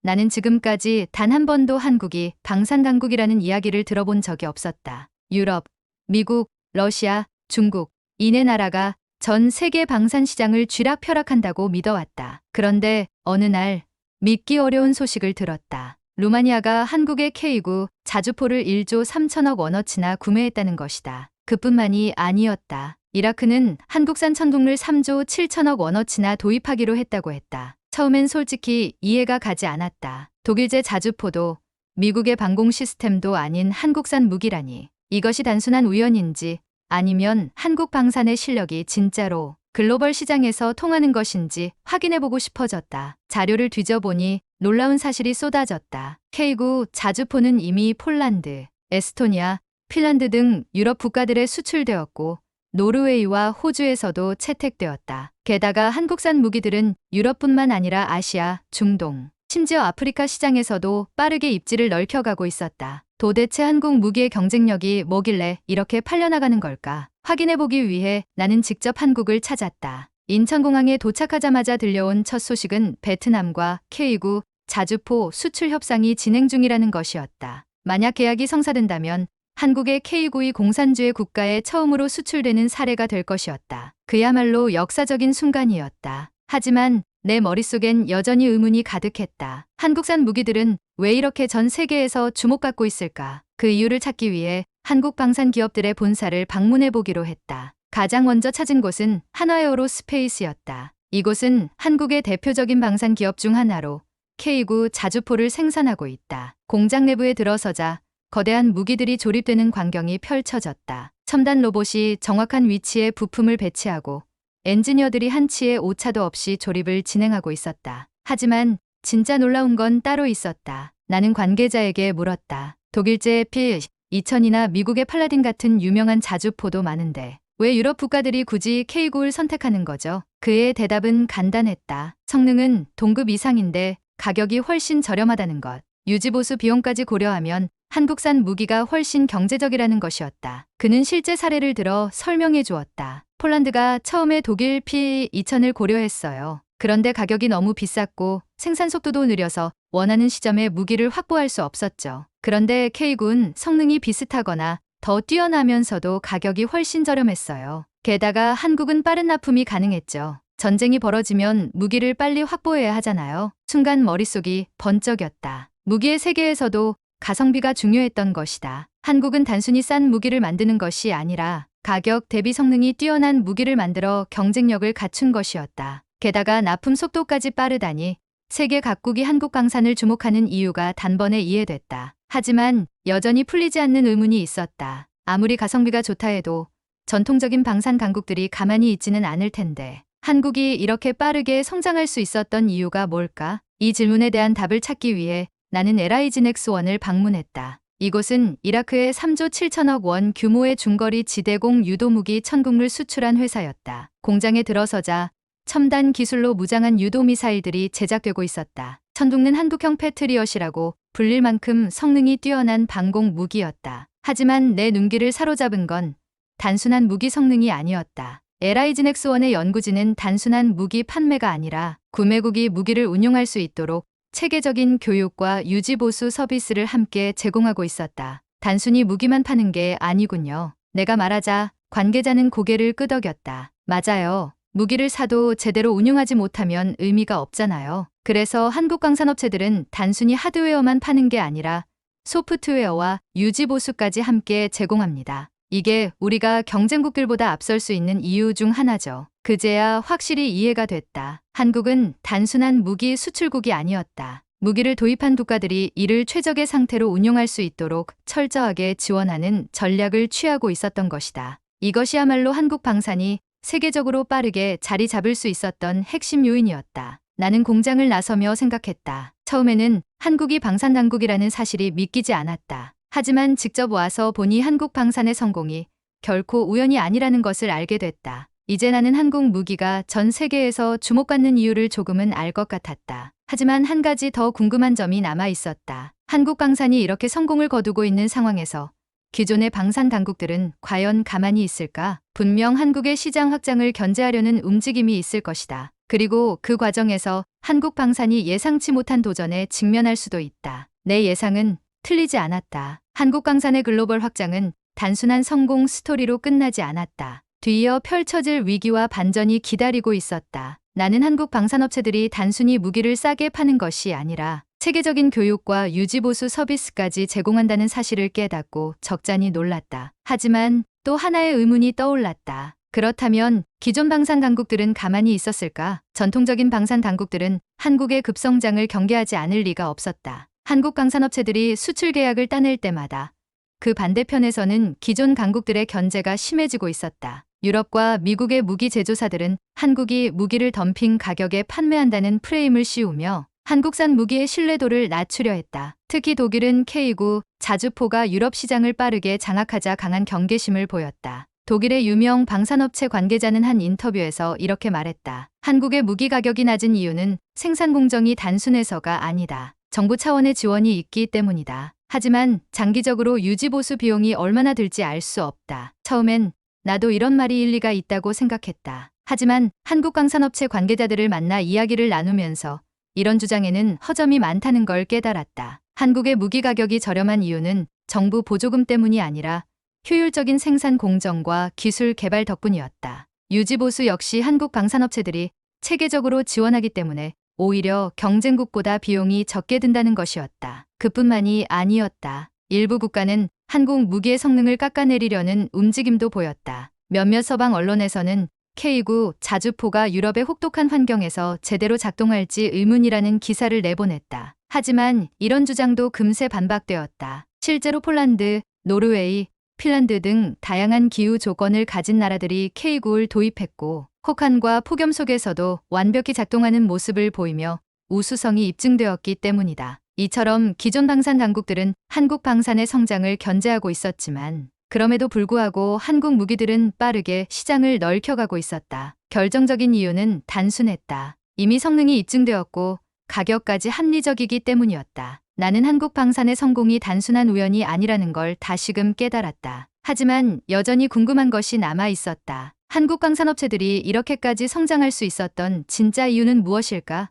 나는 지금까지 단 한 번도 한국이 방산 강국이라는 이야기를 들어본 적이 없었다. 유럽, 미국, 러시아, 중국, 이 네 나라가 전 세계 방산 시장을 쥐락펴락한다고 믿어왔다. 그런데 어느 날 믿기 어려운 소식을 들었다. 루마니아가 한국의 K9 자주포를 1조 3천억 원어치나 구매했다는 것이다. 그뿐만이 아니었다. 이라크는 한국산 천국물 3조 7천억 원어치나 도입하기로 했다고 했다. 처음엔 솔직히 이해가 가지 않았다. 독일제 자주포도 미국의 방공 시스템도 아닌 한국산 무기라니. 이것이 단순한 우연인지 아니면 한국 방산의 실력이 진짜로 글로벌 시장에서 통하는 것인지 확인해보고 싶어졌다. 자료를 뒤져보니 놀라운 사실이 쏟아졌다. K9 자주포는 이미 폴란드, 에스토니아, 핀란드 등 유럽 국가들에 수출되었고 노르웨이와 호주에서도 채택되었다. 게다가 한국산 무기들은 유럽뿐만 아니라 아시아, 중동, 심지어 아프리카 시장에서도 빠르게 입지를 넓혀가고 있었다. 도대체 한국 무기의 경쟁력이 뭐길래 이렇게 팔려나가는 걸까? 확인해보기 위해 나는 직접 한국을 찾았다. 인천공항에 도착하자마자 들려온 첫 소식은 베트남과 K9 자주포 수출 협상이 진행 중이라는 것이었다. 만약 계약이 성사된다면 한국의 K9이 공산주의 국가에 처음으로 수출되는 사례가 될 것이었다. 그야말로 역사적인 순간이었다. 하지만 내 머릿속엔 여전히 의문이 가득했다. 한국산 무기들은 왜 이렇게 전 세계에서 주목받고 있을까? 그 이유를 찾기 위해 한국 방산 기업들의 본사를 방문해 보기로 했다. 가장 먼저 찾은 곳은 한화에어로스페이스였다. 이곳은 한국의 대표적인 방산 기업 중 하나로 K9 자주포를 생산하고 있다. 공장 내부에 들어서자 거대한 무기들이 조립되는 광경이 펼쳐졌다. 첨단 로봇이 정확한 위치에 부품을 배치하고 엔지니어들이 한치의 오차도 없이 조립을 진행하고 있었다. 하지만 진짜 놀라운 건 따로 있었다. 나는 관계자에게 물었다. 독일제 P2000이나 미국의 팔라딘 같은 유명한 자주포도 많은데 왜 유럽 국가들이 굳이 K9를 선택하는 거죠? 그의 대답은 간단했다. 성능은 동급 이상인데 가격이 훨씬 저렴하다는 것. 유지보수 비용까지 고려하면 한국산 무기가 훨씬 경제적이라는 것이었다. 그는 실제 사례를 들어 설명해 주었다. 폴란드가 처음에 독일 P2000을 고려했어요. 그런데 가격이 너무 비쌌고 생산 속도도 느려서 원하는 시점에 무기를 확보할 수 없었죠. 그런데 K9는 성능이 비슷하거나 더 뛰어나면서도 가격이 훨씬 저렴했어요. 게다가 한국은 빠른 납품이 가능했죠. 전쟁이 벌어지면 무기를 빨리 확보해야 하잖아요. 순간 머릿속이 번쩍였다. 무기의 세계에서도 가성비가 중요했던 것이다. 한국은 단순히 싼 무기를 만드는 것이 아니라 가격 대비 성능이 뛰어난 무기를 만들어 경쟁력을 갖춘 것이었다. 게다가 납품 속도까지 빠르다니 세계 각국이 한국 방산을 주목하는 이유가 단번에 이해됐다. 하지만 여전히 풀리지 않는 의문이 있었다. 아무리 가성비가 좋다 해도 전통적인 방산 강국들이 가만히 있지는 않을 텐데 한국이 이렇게 빠르게 성장할 수 있었던 이유가 뭘까? 이 질문에 대한 답을 찾기 위해 나는 LIG넥스원을 방문했다. 이곳은 이라크에 3조 7천억 원 규모의 중거리 지대공 유도무기 천국물 수출한 회사였다. 공장에 들어서자 첨단 기술로 무장한 유도미사일들이 제작되고 있었다. 천국는 한국형 패트리엇이라고 불릴 만큼 성능이 뛰어난 방공 무기였다. 하지만 내 눈길을 사로잡은 건 단순한 무기 성능이 아니었다. LIG넥스원의 연구진은 단순한 무기 판매가 아니라 구매국이 무기를 운용할 수 있도록 체계적인 교육과 유지보수 서비스를 함께 제공하고 있었다. 단순히 무기만 파는 게 아니군요. 내가 말하자 관계자는 고개를 끄덕였다. 맞아요. 무기를 사도 제대로 운용하지 못하면 의미가 없잖아요. 그래서 한국 방산업체들은 단순히 하드웨어만 파는 게 아니라 소프트웨어와 유지보수까지 함께 제공합니다. 이게 우리가 경쟁국들보다 앞설 수 있는 이유 중 하나죠. 그제야 확실히 이해가 됐다. 한국은 단순한 무기 수출국이 아니었다. 무기를 도입한 국가들이 이를 최적의 상태로 운용할 수 있도록 철저하게 지원하는 전략을 취하고 있었던 것이다. 이것이야말로 한국 방산이 세계적으로 빠르게 자리 잡을 수 있었던 핵심 요인이었다. 나는 공장을 나서며 생각했다. 처음에는 한국이 방산 강국이라는 사실이 믿기지 않았다. 하지만 직접 와서 보니 한국 방산의 성공이 결코 우연이 아니라는 것을 알게 됐다. 이제 나는 한국 무기가 전 세계에서 주목받는 이유를 조금은 알 것 같았다. 하지만 한 가지 더 궁금한 점이 남아 있었다. 한국 방산이 이렇게 성공을 거두고 있는 상황에서 기존의 방산 강국들은 과연 가만히 있을까? 분명 한국의 시장 확장을 견제하려는 움직임이 있을 것이다. 그리고 그 과정에서 한국 방산이 예상치 못한 도전에 직면할 수도 있다. 내 예상은 틀리지 않았다. 한국 방산의 글로벌 확장은 단순한 성공 스토리로 끝나지 않았다. 뒤이어 펼쳐질 위기와 반전이 기다리고 있었다. 나는 한국 방산업체들이 단순히 무기를 싸게 파는 것이 아니라 체계적인 교육과 유지보수 서비스까지 제공한다는 사실을 깨닫고 적잖이 놀랐다. 하지만 또 하나의 의문이 떠올랐다. 그렇다면 기존 방산 강국들은 가만히 있었을까? 전통적인 방산 당국들은 한국의 급성장을 경계하지 않을 리가 없었다. 한국 방산업체들이 수출 계약을 따낼 때마다 그 반대편에서는 기존 강국들의 견제가 심해지고 있었다. 유럽과 미국의 무기 제조사들은 한국이 무기를 덤핑 가격에 판매한다는 프레임을 씌우며 한국산 무기의 신뢰도를 낮추려 했다. 특히 독일은 K9 자주포가 유럽 시장을 빠르게 장악하자 강한 경계심을 보였다. 독일의 유명 방산업체 관계자는 한 인터뷰에서 이렇게 말했다. 한국의 무기 가격이 낮은 이유는 생산 공정이 단순해서가 아니다. 정부 차원의 지원이 있기 때문이다. 하지만 장기적으로 유지보수 비용이 얼마나 들지 알 수 없다. 처음엔 나도 이런 말이 일리가 있다고 생각했다. 하지만 한국 방산업체 관계자들을 만나 이야기를 나누면서 이런 주장에는 허점이 많다는 걸 깨달았다. 한국의 무기 가격이 저렴한 이유는 정부 보조금 때문이 아니라 효율적인 생산 공정과 기술 개발 덕분이었다. 유지보수 역시 한국 방산업체들이 체계적으로 지원하기 때문에 오히려 경쟁국보다 비용이 적게 든다는 것이었다. 그뿐만이 아니었다. 일부 국가는 한국 무기의 성능을 깎아내리려는 움직임도 보였다. 몇몇 서방 언론에서는 K9 자주포가 유럽의 혹독한 환경에서 제대로 작동할지 의문이라는 기사를 내보냈다. 하지만 이런 주장도 금세 반박되었다. 실제로 폴란드, 노르웨이, 핀란드 등 다양한 기후 조건을 가진 나라들이 K9를 도입했고 혹한과 폭염 속에서도 완벽히 작동하는 모습을 보이며 우수성이 입증되었기 때문이다. 이처럼 기존 방산 당국들은 한국 방산의 성장을 견제하고 있었지만 그럼에도 불구하고 한국 무기들은 빠르게 시장을 넓혀가고 있었다. 결정적인 이유는 단순했다. 이미 성능이 입증되었고 가격까지 합리적이기 때문이었다. 나는 한국 방산의 성공이 단순한 우연이 아니라는 걸 다시금 깨달았다. 하지만 여전히 궁금한 것이 남아 있었다. 한국 방산업체들이 이렇게까지 성장할 수 있었던 진짜 이유는 무엇일까?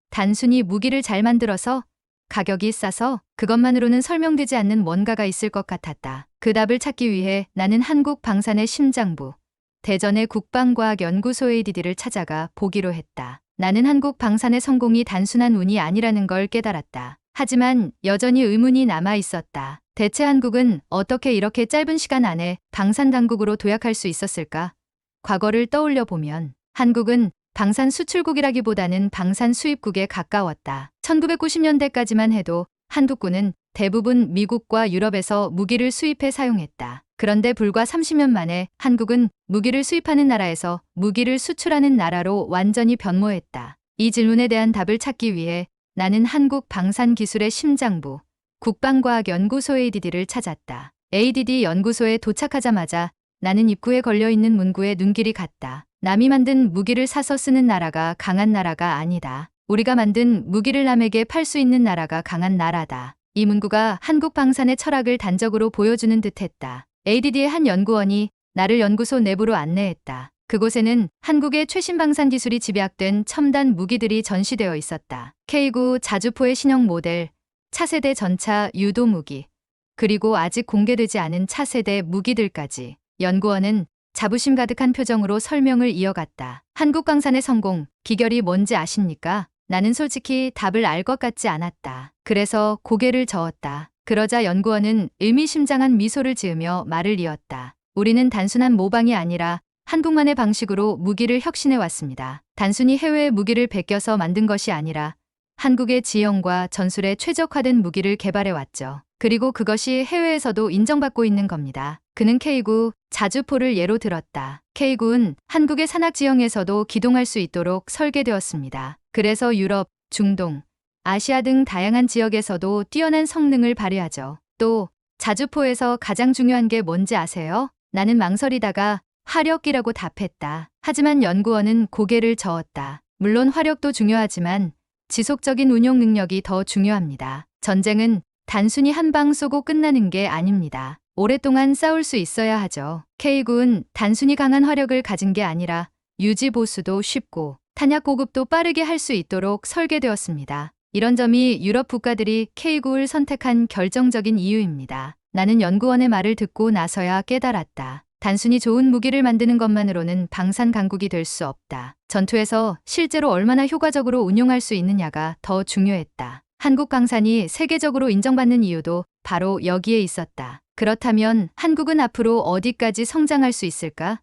단순히 무기를 잘 만들어서? 가격이 싸서? 그것만으로는 설명되지 않는 뭔가가 있을 것 같았다. 그 답을 찾기 위해 나는 한국 방산의 심장부, 대전의 국방과학연구소 ADD를 찾아가 보기로 했다. 나는 한국 방산의 성공이 단순한 운이 아니라는 걸 깨달았다. 하지만 여전히 의문이 남아 있었다. 대체 한국은 어떻게 이렇게 짧은 시간 안에 방산 강국으로 도약할 수 있었을까? 과거를 떠올려 보면 한국은 방산 수출국이라기보다는 방산 수입국에 가까웠다. 1990년대까지만 해도 한국군은 대부분 미국과 유럽에서 무기를 수입해 사용했다. 그런데 불과 30년 만에 한국은 무기를 수입하는 나라에서 무기를 수출하는 나라로 완전히 변모했다. 이 질문에 대한 답을 찾기 위해 나는 한국 방산기술의 심장부, 국방과학연구소 ADD를 찾았다. ADD 연구소에 도착하자마자 나는 입구에 걸려있는 문구에 눈길이 갔다. 남이 만든 무기를 사서 쓰는 나라가 강한 나라가 아니다. 우리가 만든 무기를 남에게 팔 수 있는 나라가 강한 나라다. 이 문구가 한국 방산의 철학을 단적으로 보여주는 듯했다. ADD의 한 연구원이 나를 연구소 내부로 안내했다. 그곳에는 한국의 최신 방산 기술이 집약된 첨단 무기들이 전시되어 있었다. K9 자주포의 신형 모델, 차세대 전차 유도 무기, 그리고 아직 공개되지 않은 차세대 무기들까지. 연구원은 자부심 가득한 표정으로 설명을 이어갔다. 한국 방산의 성공, 비결이 뭔지 아십니까? 나는 솔직히 답을 알 것 같지 않았다. 그래서 고개를 저었다. 그러자 연구원은 의미심장한 미소를 지으며 말을 이었다. 우리는 단순한 모방이 아니라 한국만의 방식으로 무기를 혁신해 왔습니다. 단순히 해외의 무기를 베껴서 만든 것이 아니라 한국의 지형과 전술에 최적화된 무기를 개발해 왔죠. 그리고 그것이 해외에서도 인정받고 있는 겁니다. 그는 K9 자주포를 예로 들었다. K9는 한국의 산악 지형에서도 기동할 수 있도록 설계되었습니다. 그래서 유럽, 중동, 아시아 등 다양한 지역에서도 뛰어난 성능을 발휘하죠. 또 자주포에서 가장 중요한 게 뭔지 아세요? 나는 망설이다가 화력이라고 답했다. 하지만 연구원은 고개를 저었다. 물론 화력도 중요하지만 지속적인 운용 능력이 더 중요합니다. 전쟁은 단순히 한 방 쏘고 끝나는 게 아닙니다. 오랫동안 싸울 수 있어야 하죠. K9는 단순히 강한 화력을 가진 게 아니라 유지 보수도 쉽고 탄약 보급도 빠르게 할 수 있도록 설계되었습니다. 이런 점이 유럽 국가들이 K9을 선택한 결정적인 이유입니다. 나는 연구원의 말을 듣고 나서야 깨달았다. 단순히 좋은 무기를 만드는 것만으로는 방산 강국이 될 수 없다. 전투에서 실제로 얼마나 효과적으로 운용할 수 있느냐가 더 중요했다. 한국 방산이 세계적으로 인정받는 이유도 바로 여기에 있었다. 그렇다면 한국은 앞으로 어디까지 성장할 수 있을까?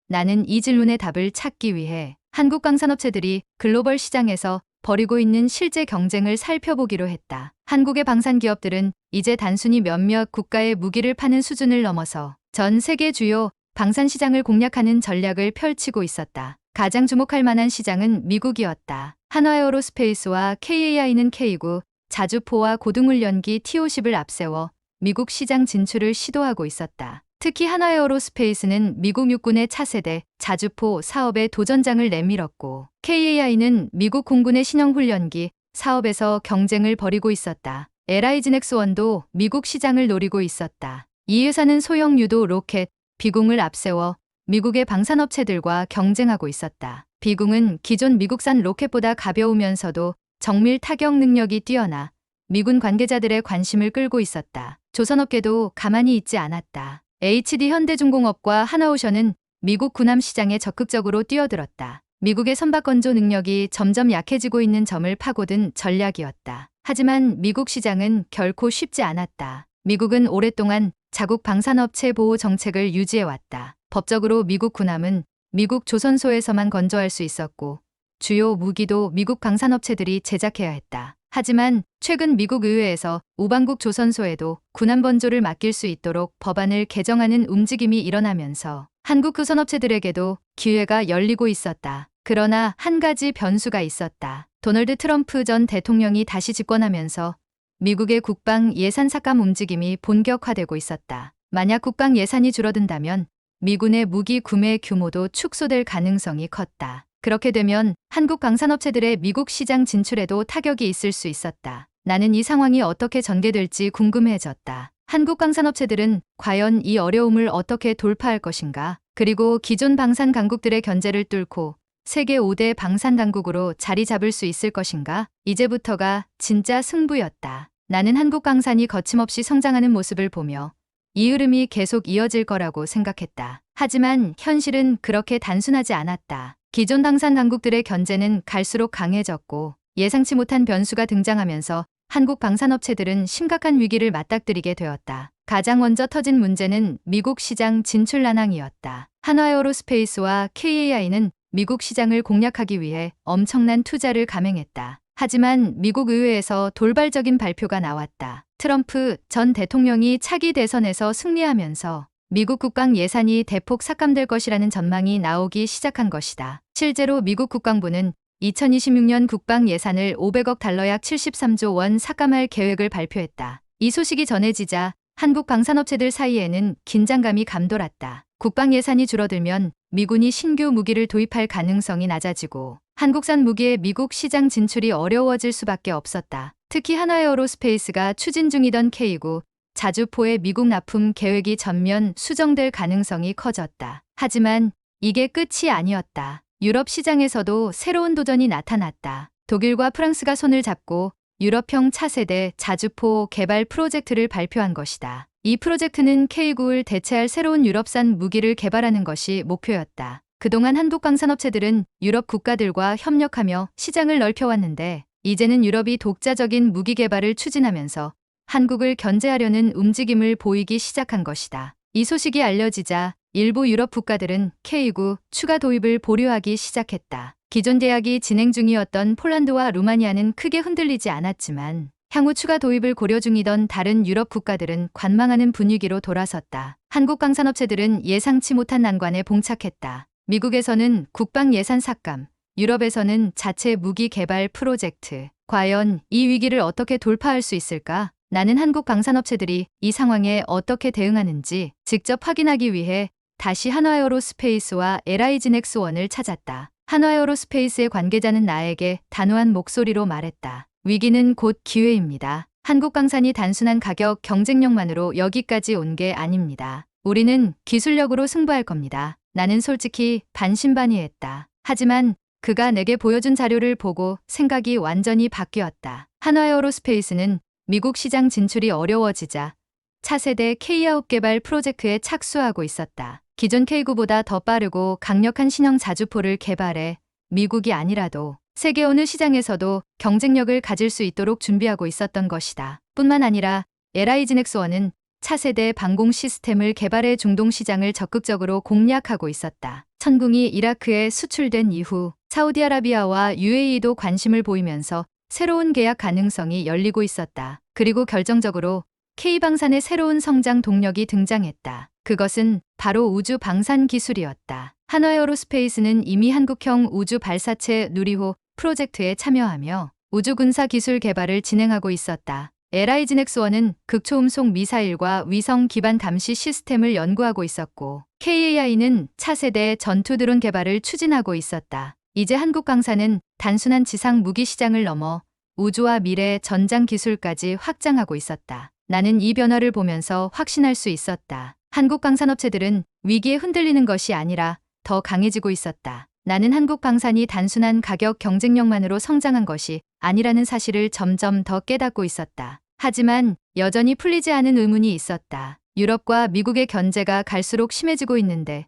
나는 이 질문의 답을 찾기 위해 한국 방산업체들이 글로벌 시장에서 벌이고 있는 실제 경쟁을 살펴보기로 했다. 한국의 방산 기업들은 이제 단순히 몇몇 국가의 무기를 파는 수준을 넘어서 전 세계 주요 방산 시장을 공략하는 전략을 펼치고 있었다. 가장 주목할 만한 시장은 미국이었다. 한화에어로스페이스와 KAI는 K9, 자주포와 고등훈련기 T-50을 앞세워 미국 시장 진출을 시도하고 있었다. 특히 한화에어로스페이스는 미국 육군의 차세대 자주포 사업에 도전장을 내밀었고 KAI는 미국 공군의 신형 훈련기 사업에서 경쟁을 벌이고 있었다. LIG넥스원도 미국 시장을 노리고 있었다. 이 회사는 소형 유도 로켓, 비공을 앞세워 미국의 방산업체들과 경쟁하고 있었다. 비공은 기존 미국산 로켓보다 가벼우면서도 정밀 타격 능력이 뛰어나 미군 관계자들의 관심을 끌고 있었다. 조선업계도 가만히 있지 않았다. HD 현대중공업과 하나오션은 미국 군함 시장에 적극적으로 뛰어들었다. 미국의 선박 건조 능력이 점점 약해지고 있는 점을 파고든 전략이었다. 하지만 미국 시장은 결코 쉽지 않았다. 미국은 오랫동안 자국 방산업체 보호 정책을 유지해왔다. 법적으로 미국 군함은 미국 조선소에서만 건조할 수 있었고 주요 무기도 미국 방산업체들이 제작해야 했다. 하지만 최근 미국 의회에서 우방국 조선소에도 군함 건조를 맡길 수 있도록 법안을 개정하는 움직임이 일어나면서 한국 조선업체들에게도 기회가 열리고 있었다. 그러나 한 가지 변수가 있었다. 도널드 트럼프 전 대통령이 다시 집권하면서 미국의 국방 예산 삭감 움직임이 본격화되고 있었다. 만약 국방 예산이 줄어든다면 미군의 무기 구매 규모도 축소될 가능성이 컸다. 그렇게 되면 한국 방산업체들의 미국 시장 진출에도 타격이 있을 수 있었다. 나는 이 상황이 어떻게 전개될지 궁금해졌다. 한국 방산업체들은 과연 이 어려움을 어떻게 돌파할 것인가? 그리고 기존 방산 강국들의 견제를 뚫고 세계 5대 방산 강국으로 자리 잡을 수 있을 것인가? 이제부터가 진짜 승부였다. 나는 한국 방산이 거침없이 성장하는 모습을 보며 이 흐름이 계속 이어질 거라고 생각했다. 하지만 현실은 그렇게 단순하지 않았다. 기존 방산 강국들의 견제는 갈수록 강해졌고 예상치 못한 변수가 등장하면서 한국 방산업체들은 심각한 위기를 맞닥뜨리게 되었다. 가장 먼저 터진 문제는 미국 시장 진출 난항이었다. 한화에어로스페이스와 KAI는 미국 시장을 공략하기 위해 엄청난 투자를 감행했다. 하지만 미국 의회에서 돌발적인 발표가 나왔다. 트럼프 전 대통령이 차기 대선에서 승리하면서 미국 국방 예산이 대폭 삭감될 것이라는 전망이 나오기 시작한 것이다. 실제로 미국 국방부는 2026년 국방 예산을 500억 달러 약 73조 원 삭감할 계획을 발표했다. 이 소식이 전해지자 한국 방산업체들 사이에는 긴장감이 감돌았다. 국방 예산이 줄어들면 미군이 신규 무기를 도입할 가능성이 낮아지고 한국산 무기의 미국 시장 진출이 어려워질 수밖에 없었다. 특히 한화에어로스페이스가 추진 중이던 K9, 자주포의 미국 납품 계획이 전면 수정될 가능성이 커졌다. 하지만 이게 끝이 아니었다. 유럽 시장에서도 새로운 도전이 나타났다. 독일과 프랑스가 손을 잡고 유럽형 차세대 자주포 개발 프로젝트를 발표한 것이다. 이 프로젝트는 K9를 대체할 새로운 유럽산 무기를 개발하는 것이 목표였다. 그동안 한국 방산업체들은 유럽 국가들과 협력하며 시장을 넓혀왔는데 이제는 유럽이 독자적인 무기 개발을 추진하면서 한국을 견제하려는 움직임을 보이기 시작한 것이다. 이 소식이 알려지자 일부 유럽 국가들은 K9 추가 도입을 보류하기 시작했다. 기존 계약이 진행 중이었던 폴란드와 루마니아는 크게 흔들리지 않았지만 향후 추가 도입을 고려 중이던 다른 유럽 국가들은 관망하는 분위기로 돌아섰다. 한국 방산업체들은 예상치 못한 난관에 봉착했다. 미국에서는 국방 예산 삭감, 유럽에서는 자체 무기 개발 프로젝트. 과연 이 위기를 어떻게 돌파할 수 있을까? 나는 한국 방산업체들이 이 상황에 어떻게 대응하는지 직접 확인하기 위해 다시 한화에어로스페이스와 LIG넥스원을 찾았다. 한화에어로스페이스의 관계자는 나에게 단호한 목소리로 말했다. 위기는 곧 기회입니다. 한국 방산이 단순한 가격 경쟁력만으로 여기까지 온 게 아닙니다. 우리는 기술력으로 승부할 겁니다. 나는 솔직히 반신반의했다. 하지만 그가 내게 보여준 자료를 보고 생각이 완전히 바뀌었다. 한화에어로스페이스는 미국 시장 진출이 어려워지자 차세대 K아웃 개발 프로젝트에 착수하고 있었다. 기존 K9보다 더 빠르고 강력한 신형 자주포를 개발해 미국이 아니라도 세계 어느 시장에서도 경쟁력을 가질 수 있도록 준비하고 있었던 것이다. 뿐만 아니라 LIG넥스원은 차세대 방공 시스템을 개발해 중동 시장을 적극적으로 공략하고 있었다. 천궁이 이라크에 수출된 이후 사우디아라비아와 UAE도 관심을 보이면서 새로운 계약 가능성이 열리고 있었다. 그리고 결정적으로 K방산의 새로운 성장 동력이 등장했다. 그것은 바로 우주 방산 기술이었다. 한화에어로스페이스는 이미 한국형 우주 발사체 누리호 프로젝트에 참여하며 우주 군사 기술 개발을 진행하고 있었다. LIG넥스원은 극초음속 미사일과 위성 기반 감시 시스템을 연구하고 있었고 KAI는 차세대 전투 드론 개발을 추진하고 있었다. 이제 한국방산은 단순한 지상 무기 시장을 넘어 우주와 미래 전장 기술까지 확장하고 있었다. 나는 이 변화를 보면서 확신할 수 있었다. 한국 방산업체들은 위기에 흔들리는 것이 아니라 더 강해지고 있었다. 나는 한국 방산이 단순한 가격 경쟁력만으로 성장한 것이 아니라는 사실을 점점 더 깨닫고 있었다. 하지만 여전히 풀리지 않은 의문이 있었다. 유럽과 미국의 견제가 갈수록 심해지고 있는데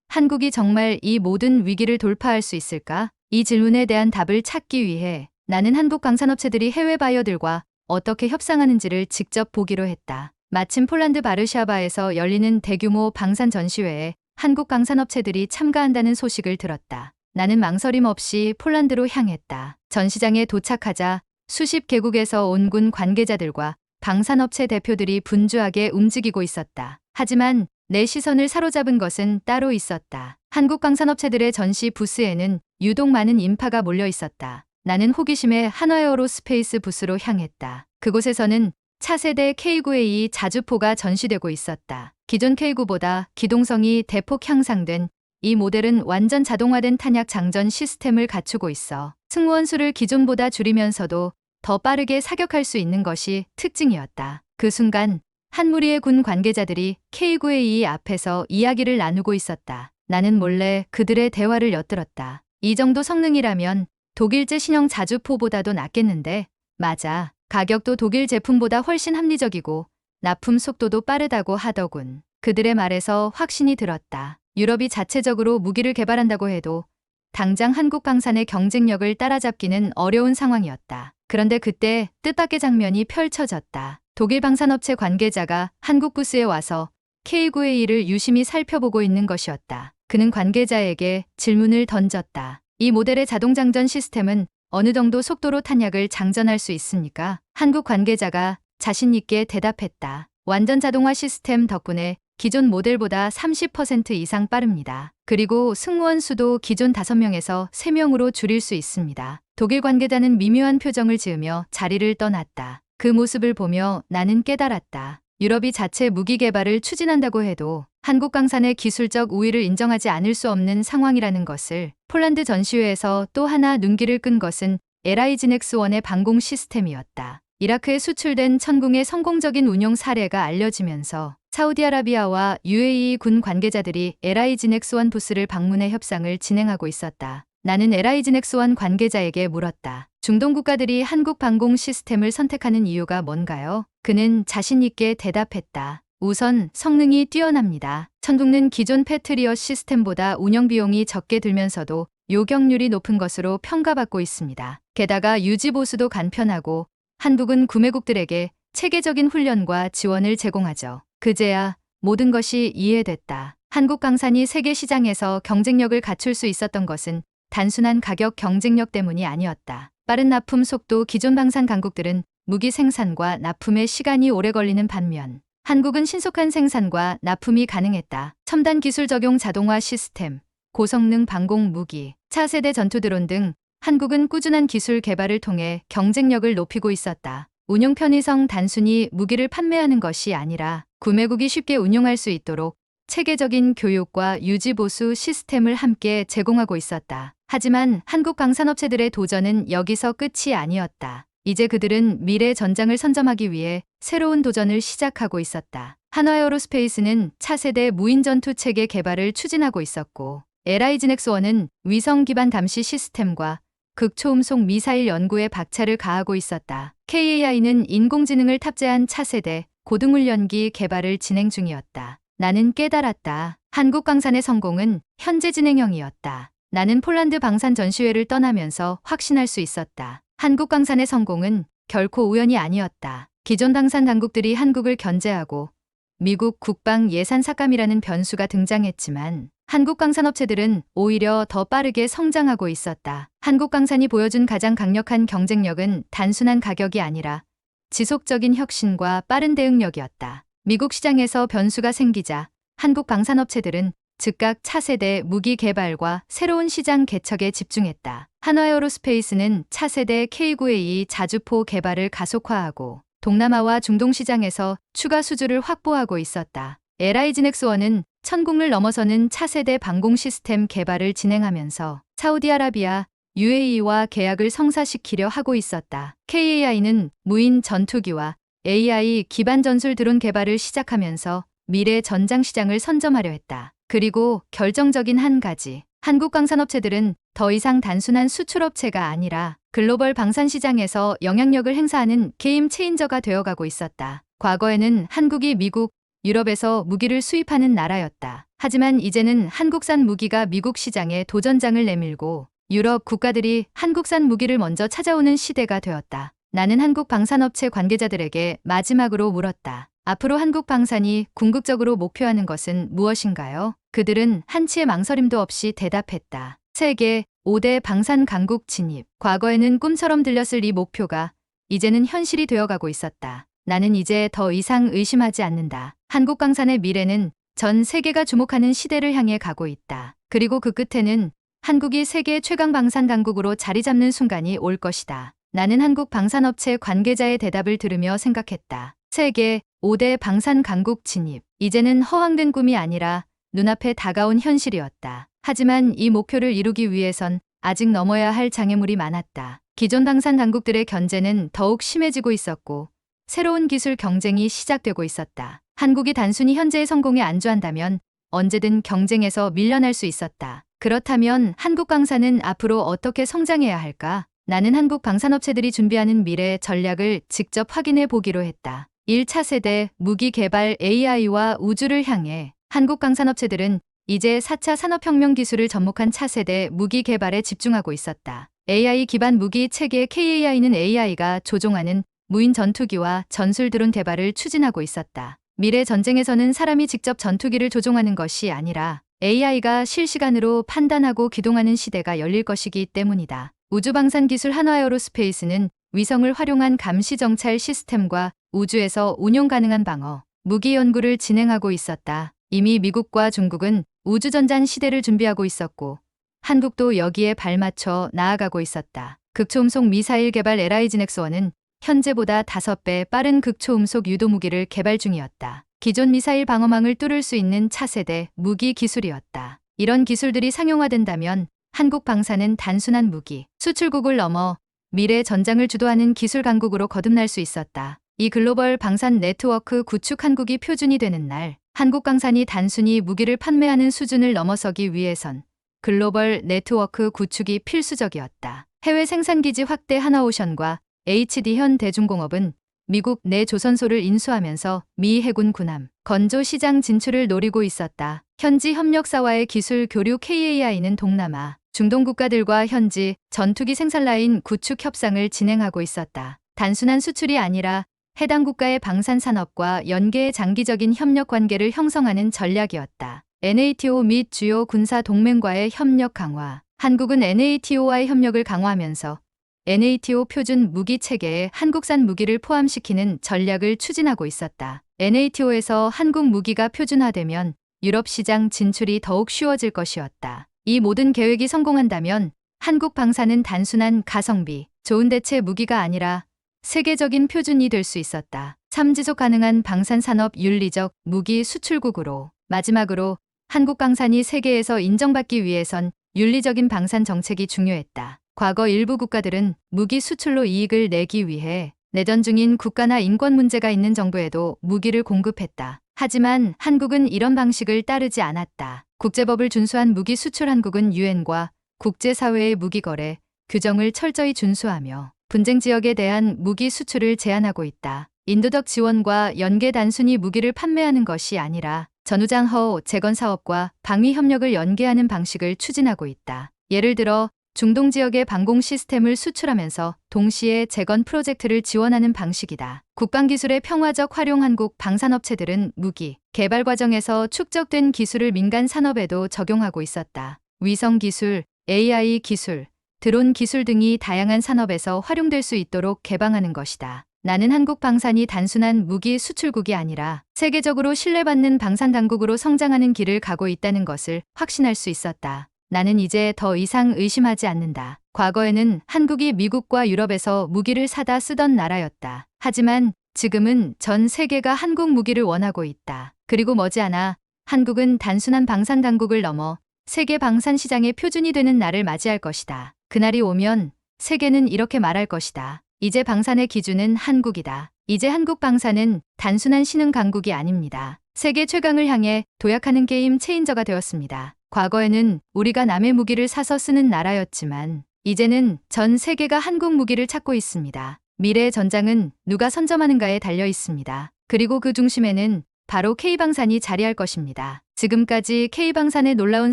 한국이 정말 이 모든 위기를 돌파할 수 있을까? 이 질문에 대한 답을 찾기 위해 나는 한국 방산업체들이 해외 바이어들과 어떻게 협상하는지를 직접 보기로 했다. 마침 폴란드 바르샤바에서 열리는 대규모 방산 전시회에 한국 방산업체들이 참가한다는 소식을 들었다. 나는 망설임 없이 폴란드로 향했다. 전시장에 도착하자 수십 개국에서 온 군 관계자들과 방산업체 대표들이 분주하게 움직이고 있었다. 하지만 내 시선을 사로잡은 것은 따로 있었다. 한국 방산업체들의 전시 부스에는 유독 많은 인파가 몰려 있었다. 나는 호기심에 한화에어로스페이스 부스로 향했다. 그곳에서는 차세대 K9A 자주포가 전시되고 있었다. 기존 K9보다 기동성이 대폭 향상된 이 모델은 완전 자동화된 탄약 장전 시스템을 갖추고 있어 승무원 수를 기존보다 줄이면서도 더 빠르게 사격할 수 있는 것이 특징이었다. 그 순간 한 무리의 군 관계자들이 K9A 앞에서 이야기를 나누고 있었다. 나는 몰래 그들의 대화를 엿들었다. 이 정도 성능이라면 독일제 신형 자주포보다도 낫겠는데? 맞아. 가격도 독일 제품보다 훨씬 합리적이고 납품 속도도 빠르다고 하더군. 그들의 말에서 확신이 들었다. 유럽이 자체적으로 무기를 개발한다고 해도 당장 한국 방산의 경쟁력을 따라잡기는 어려운 상황이었다. 그런데 그때 뜻밖의 장면이 펼쳐졌다. 독일 방산업체 관계자가 한국 부스에 와서 K9A를 유심히 살펴보고 있는 것이었다. 그는 관계자에게 질문을 던졌다. 이 모델의 자동장전 시스템은 어느 정도 속도로 탄약을 장전할 수 있습니까? 한국 관계자가 자신 있게 대답했다. 완전 자동화 시스템 덕분에 기존 모델보다 30% 이상 빠릅니다. 그리고 승무원 수도 기존 5명에서 3명으로 줄일 수 있습니다. 독일 관계자는 미묘한 표정을 지으며 자리를 떠났다. 그 모습을 보며 나는 깨달았다. 유럽이 자체 무기 개발을 추진한다고 해도 한국 방산의 기술적 우위를 인정하지 않을 수 없는 상황이라는 것을. 폴란드 전시회에서 또 하나 눈길을 끈 것은 LIG넥스원의 방공 시스템이었다. 이라크에 수출된 천궁의 성공적인 운용 사례가 알려지면서 사우디아라비아와 UAE 군 관계자들이 LIG넥스원 부스를 방문해 협상을 진행하고 있었다. 나는 LIG넥스원 관계자에게 물었다. 중동 국가들이 한국 방공 시스템을 선택하는 이유가 뭔가요? 그는 자신 있게 대답했다. 우선 성능이 뛰어납니다. 천궁은 기존 패트리엇 시스템보다 운영 비용이 적게 들면서도 요격률이 높은 것으로 평가받고 있습니다. 게다가 유지 보수도 간편하고 한국은 구매국들에게 체계적인 훈련과 지원을 제공하죠. 그제야 모든 것이 이해됐다. 한국 방산이 세계 시장에서 경쟁력을 갖출 수 있었던 것은 단순한 가격 경쟁력 때문이 아니었다. 빠른 납품 속도. 기존 방산 강국들은 무기 생산과 납품에 시간이 오래 걸리는 반면 한국은 신속한 생산과 납품이 가능했다. 첨단 기술 적용 자동화 시스템, 고성능 방공 무기, 차세대 전투 드론 등 한국은 꾸준한 기술 개발을 통해 경쟁력을 높이고 있었다. 운용 편의성. 단순히 무기를 판매하는 것이 아니라 구매국이 쉽게 운용할 수 있도록 체계적인 교육과 유지 보수 시스템을 함께 제공하고 있었다. 하지만 한국 방산업체들의 도전은 여기서 끝이 아니었다. 이제 그들은 미래 전장을 선점하기 위해 새로운 도전을 시작하고 있었다. 한화에어로스페이스는 차세대 무인 전투 체계 개발을 추진하고 있었고 LIGNX1은 위성 기반 감시 시스템과 극초음속 미사일 연구에 박차를 가하고 있었다. KAI는 인공지능을 탑재한 차세대 고등훈련기 개발을 진행 중이었다. 나는 깨달았다. 한국 방산의 성공은 현재 진행형이었다. 나는 폴란드 방산 전시회를 떠나면서 확신할 수 있었다. 한국 방산의 성공은 결코 우연이 아니었다. 기존 방산 당국들이 한국을 견제하고 미국 국방 예산 삭감이라는 변수가 등장했지만 한국 방산업체들은 오히려 더 빠르게 성장하고 있었다. 한국 방산이 보여준 가장 강력한 경쟁력은 단순한 가격이 아니라 지속적인 혁신과 빠른 대응력이었다. 미국 시장에서 변수가 생기자 한국 방산업체들은 즉각 차세대 무기 개발과 새로운 시장 개척에 집중했다. 한화에어로스페이스는 차세대 K9A 자주포 개발을 가속화하고 동남아와 중동 시장에서 추가 수주를 확보하고 있었다. LIGNX1은 천국을 넘어서는 차세대 방공 시스템 개발을 진행하면서 사우디아라비아, UAE와 계약을 성사시키려 하고 있었다. KAI는 무인 전투기와 AI 기반 전술 드론 개발을 시작하면서 미래 전장 시장을 선점하려 했다. 그리고 결정적인 한 가지, 한국 방산업체들은 더 이상 단순한 수출업체가 아니라 글로벌 방산 시장에서 영향력을 행사하는 게임 체인저가 되어가고 있었다. 과거에는 한국이 미국, 유럽에서 무기를 수입하는 나라였다. 하지만 이제는 한국산 무기가 미국 시장에 도전장을 내밀고 유럽 국가들이 한국산 무기를 먼저 찾아오는 시대가 되었다. 나는 한국 방산업체 관계자들에게 마지막으로 물었다. 앞으로 한국 방산이 궁극적으로 목표하는 것은 무엇인가요? 그들은 한치의 망설임도 없이 대답했다. 세계 5대 방산 강국 진입. 과거에는 꿈처럼 들렸을 이 목표가 이제는 현실이 되어가고 있었다. 나는 이제 더 이상 의심하지 않는다. 한국 방산의 미래는 전 세계가 주목하는 시대를 향해 가고 있다. 그리고 그 끝에는 한국이 세계 최강 방산 강국으로 자리 잡는 순간이 올 것이다. 나는 한국 방산업체 관계자의 대답을 들으며 생각했다. 세계 5대 방산 강국 진입. 이제는 허황된 꿈이 아니라 눈앞에 다가온 현실이었다. 하지만 이 목표를 이루기 위해선 아직 넘어야 할 장애물이 많았다. 기존 방산 당국들의 견제는 더욱 심해지고 있었고 새로운 기술 경쟁이 시작되고 있었다. 한국이 단순히 현재의 성공에 안주한다면 언제든 경쟁에서 밀려날 수 있었다. 그렇다면 한국 방산은 앞으로 어떻게 성장해야 할까? 나는 한국 방산업체들이 준비하는 미래 전략을 직접 확인해 보기로 했다. 1차 세대 무기 개발 AI와 우주를 향해 한국 방산업체들은 이제 4차 산업혁명 기술을 접목한 차세대 무기 개발에 집중하고 있었다. AI 기반 무기 체계 KAI는 AI가 조종하는 무인 전투기와 전술 드론 개발을 추진하고 있었다. 미래 전쟁에서는 사람이 직접 전투기를 조종하는 것이 아니라 AI가 실시간으로 판단하고 기동하는 시대가 열릴 것이기 때문이다. 우주방산기술 한화에어로스페이스는 위성을 활용한 감시 정찰 시스템과 우주에서 운용 가능한 방어, 무기 연구를 진행하고 있었다. 이미 미국과 중국은 우주전장 시대를 준비하고 있었고 한국도 여기에 발맞춰 나아가고 있었다. 극초음속 미사일 개발 LIGNX1은 현재보다 5배 빠른 극초음속 유도무기를 개발 중이었다. 기존 미사일 방어망을 뚫을 수 있는 차세대 무기 기술이었다. 이런 기술들이 상용화된다면 한국 방산은 단순한 무기, 수출국을 넘어 미래 전장을 주도하는 기술 강국으로 거듭날 수 있었다. 이 글로벌 방산 네트워크 구축 한국이 표준이 되는 날, 한국 방산이 단순히 무기를 판매하는 수준을 넘어서기 위해선 글로벌 네트워크 구축이 필수적이었다. 해외 생산기지 확대 한화오션과 HD 현대중공업은 미국 내 조선소를 인수하면서 미 해군 군함, 건조 시장 진출을 노리고 있었다. 현지 협력사와의 기술 교류 KAI는 동남아, 중동 국가들과 현지 전투기 생산 라인 구축 협상을 진행하고 있었다. 단순한 수출이 아니라 해당 국가의 방산 산업과 연계의 장기적인 협력 관계를 형성하는 전략이었다. NATO 및 주요 군사 동맹과의 협력 강화. 한국은 NATO와의 협력을 강화하면서 NATO 표준 무기 체계에 한국산 무기를 포함시키는 전략을 추진하고 있었다. NATO에서 한국 무기가 표준화되면 유럽 시장 진출이 더욱 쉬워질 것이었다. 이 모든 계획이 성공한다면 한국 방산은 단순한 가성비, 좋은 대체 무기가 아니라 세계적인 표준이 될 수 있었다. 3. 지속 가능한 방산 산업 윤리적 무기 수출국으로. 마지막으로 한국 방산이 세계에서 인정받기 위해선 윤리적인 방산 정책이 중요했다. 과거 일부 국가들은 무기 수출로 이익을 내기 위해 내전 중인 국가나 인권 문제가 있는 정부에도 무기를 공급했다. 하지만 한국은 이런 방식을 따르지 않았다. 국제법을 준수한 무기 수출 한국은 유엔과 국제사회의 무기 거래 규정을 철저히 준수하며 분쟁 지역에 대한 무기 수출을 제한하고 있다. 인도적 지원과 연계 단순히 무기를 판매하는 것이 아니라 전후장 허 재건 사업과 방위 협력을 연계하는 방식을 추진하고 있다. 예를 들어 중동 지역의 방공 시스템을 수출하면서 동시에 재건 프로젝트를 지원하는 방식이다. 국방기술의 평화적 활용 한국 방산업체들은 무기 개발 과정에서 축적된 기술을 민간 산업에도 적용하고 있었다. 위성 기술, AI 기술, 드론 기술 등이 다양한 산업에서 활용될 수 있도록 개방하는 것이다. 나는 한국 방산이 단순한 무기 수출국이 아니라 세계적으로 신뢰받는 방산 강국으로 성장하는 길을 가고 있다는 것을 확신할 수 있었다. 나는 이제 더 이상 의심하지 않는다. 과거에는 한국이 미국과 유럽에서 무기를 사다 쓰던 나라였다. 하지만 지금은 전 세계가 한국 무기를 원하고 있다. 그리고 머지않아 한국은 단순한 방산 강국을 넘어 세계 방산 시장의 표준이 되는 날을 맞이할 것이다. 그날이 오면 세계는 이렇게 말할 것이다. 이제 방산의 기준은 한국이다. 이제 한국 방산은 단순한 신흥 강국이 아닙니다. 세계 최강을 향해 도약하는 게임 체인저가 되었습니다. 과거에는 우리가 남의 무기를 사서 쓰는 나라였지만 이제는 전 세계가 한국 무기를 찾고 있습니다. 미래의 전장은 누가 선점하는가에 달려 있습니다. 그리고 그 중심에는 바로 K방산이 자리할 것입니다. 지금까지 K방산의 놀라운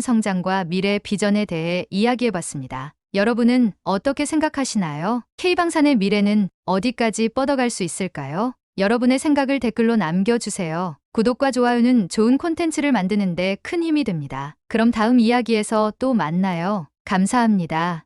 성장과 미래 비전에 대해 이야기해봤습니다. 여러분은 어떻게 생각하시나요? K방산의 미래는 어디까지 뻗어갈 수 있을까요? 여러분의 생각을 댓글로 남겨주세요. 구독과 좋아요는 좋은 콘텐츠를 만드는 데 큰 힘이 됩니다. 그럼 다음 이야기에서 또 만나요. 감사합니다.